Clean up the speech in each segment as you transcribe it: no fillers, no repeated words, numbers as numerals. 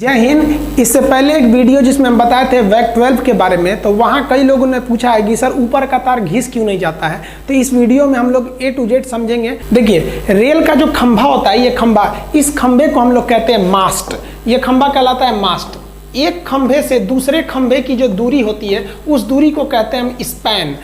जय हिंद। इससे पहले एक वीडियो जिसमें हम बताए थे वैक 12 के बारे में, तो वहाँ कई लोगों ने पूछा है कि सर ऊपर का तार घिस क्यों नहीं जाता है। तो इस वीडियो में हम लोग A to Z समझेंगे। देखिए, रेल का जो खंभा होता है, ये खंभा, इस खंभे को हम लोग कहते हैं मास्ट। ये खंभा कहलाता है मास्ट। एक खंभे से दूसरे खंभे की जो दूरी होती है, उस दूरी को कहते हैं हम स्पैन।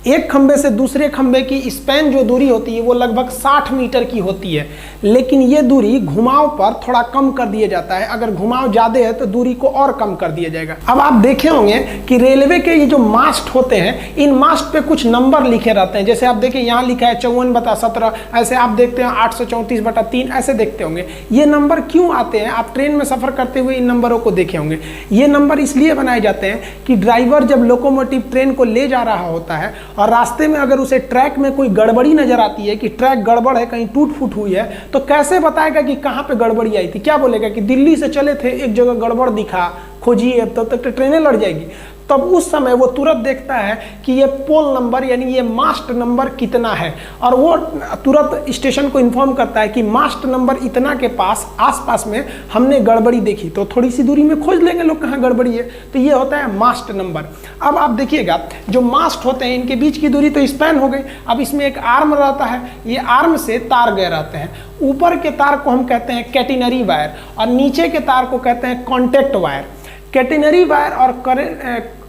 एक खंभे से दूसरे खंभे की स्पैन जो दूरी होती है वो लगभग 60 मीटर की होती है, लेकिन ये दूरी घुमाव पर थोड़ा कम कर दिया जाता है। अगर घुमाव ज़्यादा है तो दूरी को और कम कर दिया जाएगा। अब आप देखे होंगे कि रेलवे के ये जो मास्ट होते हैं, इन मास्ट पे कुछ नंबर लिखे रहते हैं। जैसे आप देखिए, यहाँ लिखा है 54/17, ऐसे आप देखते हैं 834/3, ऐसे देखते होंगे। ये नंबर क्यों आते हैं? आप ट्रेन में सफ़र करते हुए इन नंबरों को देखे होंगे। ये नंबर इसलिए बनाए जाते हैं कि ड्राइवर जब लोकोमोटिव ट्रेन को ले जा रहा होता है और रास्ते में अगर उसे ट्रैक में कोई गड़बड़ी नजर आती है कि ट्रैक गड़बड़ है, कहीं टूट फूट हुई है, तो कैसे बताएगा कि कहाँ पे गड़बड़ी आई थी? क्या बोलेगा कि दिल्ली से चले थे, एक जगह गड़बड़ दिखा, खोजिए, तब तक ट्रेनें लड़ जाएगी। तब उस समय वो तुरंत देखता है कि ये पोल नंबर यानी ये मास्ट नंबर कितना है, और वो तुरंत स्टेशन को इन्फॉर्म करता है कि मास्ट नंबर इतना के पास आसपास में हमने गड़बड़ी देखी। तो थोड़ी सी दूरी में खोज लेंगे लोग कहाँ गड़बड़ी है। तो ये होता है मास्ट नंबर। अब आप देखिएगा, जो मास्ट होते हैं इनके बीच की दूरी तो स्पैन हो गई। अब इसमें एक आर्म रहता है, ये आर्म से तार गए रहते हैं। ऊपर के तार को हम कहते हैं कैटेनरी वायर और नीचे के तार को कहते हैं कॉन्टैक्ट वायर। कैटेनरी वायर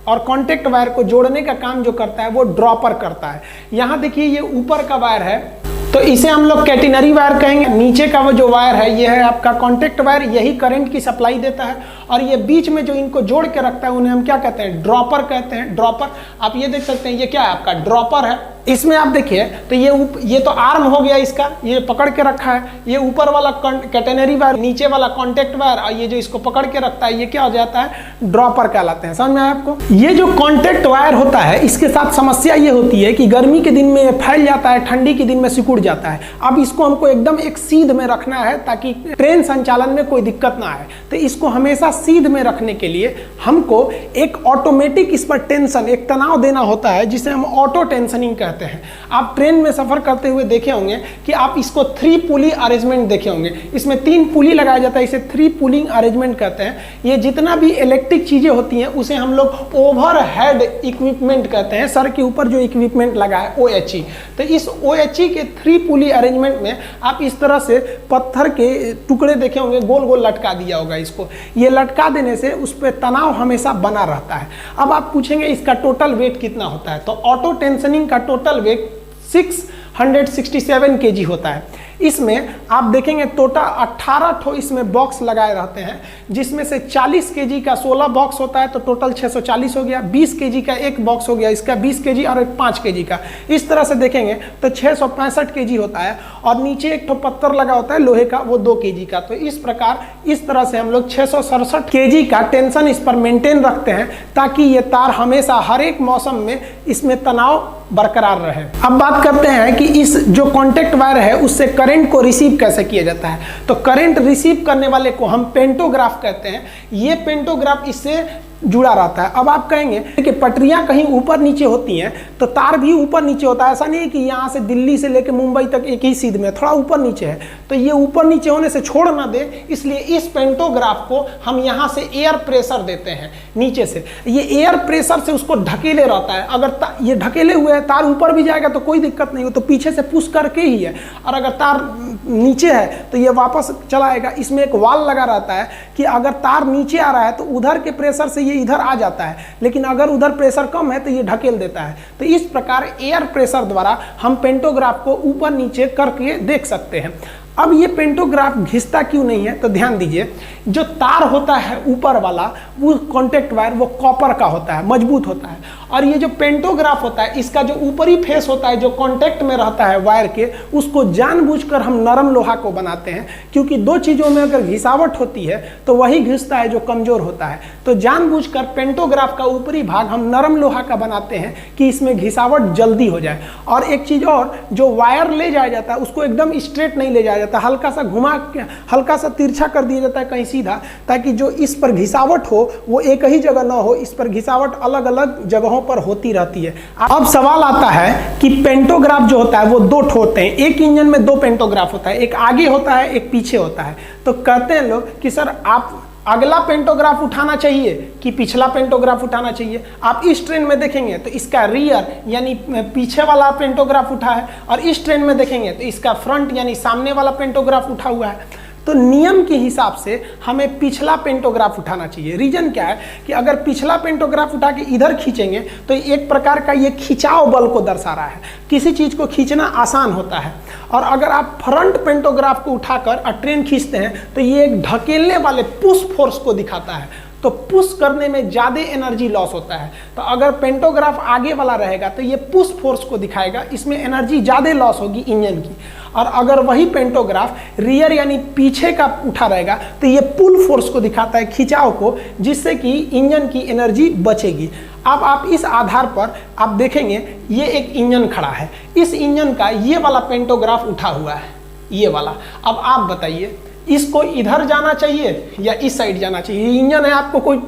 और कॉन्टैक्ट वायर को जोड़ने का काम जो करता है वो ड्रॉपर करता है। यहाँ देखिए, ये ऊपर का वायर है तो इसे हम लोग कैटेनरी वायर कहेंगे। नीचे का वो जो वायर है ये है आपका कॉन्टैक्ट वायर, यही करंट की सप्लाई देता है। और ये बीच में जो इनको जोड़ के रखता है उन्हें हम क्या कहते हैं? ड्रॉपर कहते हैं। ड्रॉपर आप ये देख सकते हैं, ये क्या है? आपका ड्रॉपर है। इसमें आप देखिए तो ये तो आर्म हो गया इसका, ये पकड़ के रखा है। ये ऊपर वाला कैटेनरी वायर, नीचे वाला कॉन्टैक्ट वायर, और ये जो इसको पकड़ के रखता है ये क्या हो जाता है? ड्रॉपर कहलाते हैं। समझ में आया आपको? ये जो कॉन्टैक्ट वायर होता है, इसके साथ समस्या ये होती है कि गर्मी के दिन में फैल जाता है, ठंडी के दिन में सिकुड़ जाता है। अब इसको हमको एकदम एक सीध में रखना है ताकि ट्रेन संचालन में कोई दिक्कत ना आए। तो इसको हमेशा सीध में रखने के लिए हमको एक ऑटोमेटिक इस पर टेंशन, एक तनाव देना होता है, जिसे हम ऑटो टेंशनिंग कहते हैं। आप ट्रेन में सफर करते हुए देखे होंगे कि आप इसको 3 पुली अरेंजमेंट देखे होंगे। इसमें 3 पुली लगाया जाता है, इसे 3 पुलिंग अरेंजमेंट कहते हैं। ये जितना भी इलेक्ट्रिक चीजें होती हैं उसे हम लोग ओवरहेड इक्विपमेंट कहते हैं। सर के ऊपर जो इक्विपमेंट लगा है OHE। तो इस OHE के 3 पुली अरेंजमेंट में आप इस तरह से पत्थर के टुकड़े देखे होंगे, गोल गोल लटका दिया होगा इसको। ये लटका देने से उस पर तनाव हमेशा बना रहता है। अब आप पूछेंगे इसका टोटल वेट कितना होता है? तो ऑटो टेंशनिंग का टोटल वेट 667 kg होता है। इसमें आप देखेंगे टोटल 18 ठो इसमें बॉक्स लगाए रहते हैं, जिसमेमें से 40 kg का 16 बॉक्स होता है, तो टोटल 640 हो गया। 20 kg का एक बॉक्स हो गया, इसका 20 kg और एक 5 kg का। इस तरह से देखेंगे तो 665 kg होता है। और नीचे एक ठो पत्थर लगा होता है लोहे का, वो 2 kg का। तो इस प्रकार इस तरह से हम लोग 667 kg का टेंशन इस पर मेंटेन रखते हैं, ताकि ये तार हमेशा हर एक मौसम में इसमें तनाव बरकरार रहे। अब बात करते हैं कि इस जो कॉन्टैक्ट वायर है उससे करंट को रिसीव कैसे किया जाता है। तो करंट रिसीव करने वाले को हम पेंटोग्राफ कहते हैं। ये पेंटोग्राफ इससे जुड़ा रहता है। अब आप कहेंगे कि पटरियां कहीं ऊपर नीचे होती हैं तो तार भी ऊपर नीचे होता है। ऐसा नहीं है कि यहाँ से दिल्ली से लेकर मुंबई तक एक ही सीध में, थोड़ा ऊपर नीचे है। तो ये ऊपर नीचे होने से छोड़ ना दे, इसलिए इस पेंटोग्राफ को हम यहाँ से एयर प्रेशर देते हैं नीचे से। ये एयर प्रेशर से उसको ढकेले रहता है। अगर ये ढकेले हुए है, तार ऊपर भी जाएगा तो कोई दिक्कत नहीं हो, तो पीछे से पुश करके ही है। और अगर तार नीचे है तो ये वापस चला आएगा। इसमें एक वाल लगा रहता है कि अगर तार नीचे आ रहा है तो उधर के प्रेशर से ये इधर आ जाता है, लेकिन अगर उधर प्रेशर कम है तो ये ढकेल देता है। तो इस प्रकार एयर प्रेशर द्वारा हम पेंटोग्राफ को ऊपर नीचे करके देख सकते हैं। अब ये पेंटोग्राफ घिसता क्यों नहीं है? तो ध्यान दीजिए, जो तार होता है ऊपर वाला, वो कॉन्टैक्ट वायर, वो कॉपर का होता है, मजबूत होता है। और ये जो पेंटोग्राफ होता है, इसका जो ऊपरी फेस होता है, जो कॉन्टैक्ट में रहता है वायर के, उसको जानबूझकर हम नरम लोहा को बनाते हैं। क्योंकि 2 चीज़ों में अगर घिसावट होती है तो वही घिसता है जो कमजोर होता है। तो जानबूझकर पेंटोग्राफ का ऊपरी भाग हम नरम लोहा का बनाते हैं कि इसमें घिसावट जल्दी हो जाए। और एक चीज़ और, जो वायर ले जाया जाता है उसको एकदम स्ट्रेट नहीं ले जाया जाता, हल्का सा घुमा के, हल्का सा तिरछा कर दिया जाता है कहीं सीधा, ताकि जो इस पर घिसावट हो वो एक ही जगह ना हो। इस पर घिसावट अलग अलग जगहों पर होती रहती है। अब सवाल आता है कि पेंटोग्राफ जो होता है वो 2 ठो होते हैं। एक इंजन में 2 पेंटोग्राफ होता है, एक आगे होता है, एक पीछे होता है। तो कहते हैं लोग कि सर आप अगला पेंटोग्राफ उठाना चाहिए कि पिछला पेंटोग्राफ उठाना चाहिए। आप इस ट्रेन में देखेंगे तो इसका रियर यानी पीछे वाला पेंटोग्राफ उठा है, और इस ट्रेन में देखेंगे तो इसका फ्रंट यानी सामने वाला पेंटोग्राफ उठा हुआ है। तो नियम के हिसाब से हमें पिछला पेंटोग्राफ उठाना चाहिए। रीजन क्या है कि अगर पिछला पेंटोग्राफ उठा के इधर खींचेंगे तो एक प्रकार का ये खिंचाव बल को दर्शा रहा है, किसी चीज को खींचना आसान होता है। और अगर आप फ्रंट पेंटोग्राफ को उठाकर ट्रेन खींचते हैं तो ये एक ढकेलने वाले पुश फोर्स को दिखाता है, तो पुश करने में ज़्यादा एनर्जी लॉस होता है। तो अगर पेंटोग्राफ आगे वाला रहेगा तो ये पुश फोर्स को दिखाएगा, इसमें एनर्जी ज़्यादा लॉस होगी इंजन की। और अगर वही पेंटोग्राफ रियर यानी पीछे का उठा रहेगा तो ये पुल फोर्स को दिखाता है, खिंचाव को, जिससे कि इंजन की एनर्जी बचेगी। अब आप इस आधार पर आप देखेंगे ये एक इंजन खड़ा है, इस इंजन का ये वाला पेंटोग्राफ उठा हुआ है, ये वाला। अब आप बताइए इसको इधर जाना चाहिए या इस साइड जाना चाहिए? ये इंजन है, आपको कोई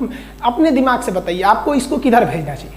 अपने दिमाग से बताइए आपको इसको किधर भेजना चाहिए।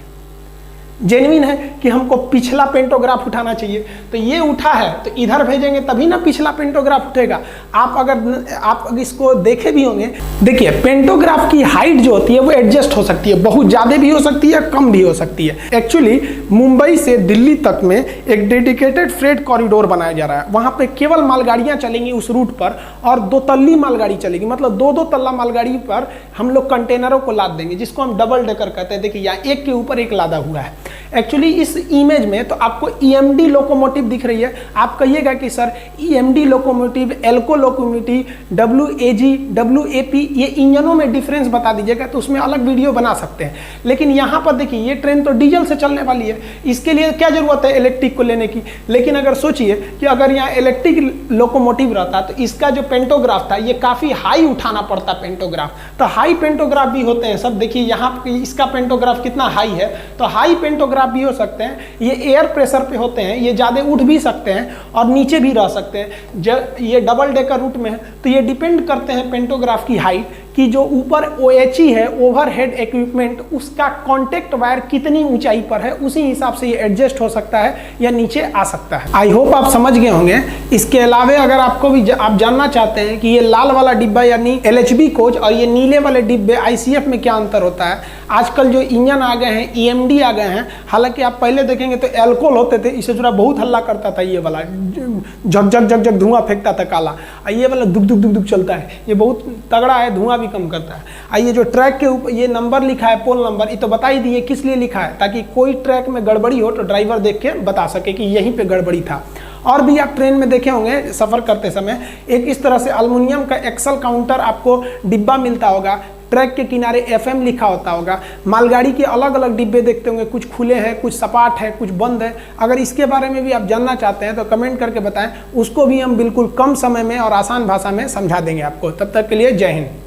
जेन्युइन है कि हमको पिछला पेंटोग्राफ उठाना चाहिए, तो ये उठा है तो इधर भेजेंगे तभी ना पिछला पेंटोग्राफ उठेगा। आप अगर इसको देखे भी होंगे, देखिए पेंटोग्राफ की हाइट जो होती है वो एडजस्ट हो सकती है, बहुत ज़्यादा भी हो सकती है, कम भी हो सकती है। एक्चुअली मुंबई से दिल्ली तक में एक डेडिकेटेड फ्रेट कॉरिडोर बनाया जा रहा है, वहाँ पे केवल मालगाड़ियाँ चलेंगी उस रूट पर, और 2 तल्ली मालगाड़ी चलेगी, मतलब 2-2 तल्ला मालगाड़ी पर हम लोग कंटेनरों को लाद देंगे, जिसको हम डबल डेकर कहते हैं। देखिए यहाँ एक के ऊपर एक लादा हुआ है। एक्चुअली इस इमेज में तो आपको ईएमडी लोकोमोटिव दिख रही है, आप कहिएगा कि sir EMD locomotive, ALCO locomotive, WAG, WAP, ये इंजनों में डिफरेंस बता दीजिएगा तो उसमें अलग वीडियो बना सकते हैं। लेकिन यहाँ पर देखिए ये ट्रेन तो डीजल से चलने वाली है, इसके लिए क्या जरूरत है इलेक्ट्रिक को लेने की। लेकिन अगर सोचिए कि अगर यहाँ इलेक्ट्रिक लोकोमोटिव रहता तो इसका जो पेंटोग्राफ था ये काफ़ी हाई उठाना पड़ता पेंटोग्राफ, तो हाई पेंटोग्राफ भी होते हैं सब। देखिए यहाँ इसका पेंटोग्राफ कितना हाई है, तो हाई पेंटोग्राफ भी हो सकते हैं, ये एयर प्रेशर पे होते हैं, ये ज़्यादा उठ भी सकते हैं और नीचे भी रह सकते हैं। जब ये डबल डेकर रूट में है तो ये डिपेंड करते हैं पेंटोग्राफ की हाइट कि जो ऊपर OHE है, ओवरहेड इक्विपमेंट, उसका कॉन्टेक्ट वायर कितनी ऊंचाई पर है, उसी हिसाब से ये एडजस्ट हो सकता है या नीचे आ सकता है। आई होप आप समझ गए होंगे। इसके अलावा अगर आपको भी आप जानना चाहते हैं कि ये लाल वाला डिब्बा यानी LHB कोच और ये नीले वाले डिब्बे ICF में क्या अंतर होता है, आजकल जो इंजन आ गए हैं EMD आ गए हैं, हालांकि आप पहले देखेंगे तो एल्कोहल होते थे, इससे जुड़ा बहुत हल्ला करता था, ये वाला झक झक झक झक धुआं फेंकता था काला, ये वाला दुक दुक दुक दुक चलता है, ये बहुत तगड़ा है, धुआं भी कम करता है। आइए जो ट्रैक के ऊपर ये नंबर लिखा है, पोल नंबर, ये तो बता ही दिए किस लिए लिखा है, ताकि कोई ट्रैक में गड़बड़ी हो तो ड्राइवर देख के बता सके कि यहीं पे गड़बड़ी था। और भी आप ट्रेन में देखे होंगे सफ़र करते समय एक इस तरह से एल्युमिनियम का एक्सल काउंटर आपको डिब्बा मिलता होगा, ट्रैक के किनारे FM लिखा होता होगा। मालगाड़ी के अलग अलग डिब्बे देखते होंगे, कुछ खुले हैं, कुछ सपाट है, कुछ बंद है। अगर इसके बारे में भी आप जानना चाहते हैं तो कमेंट करके बताएं, उसको भी हम बिल्कुल कम समय में और आसान भाषा में समझा देंगे आपको। तब तक के लिए जय हिंद।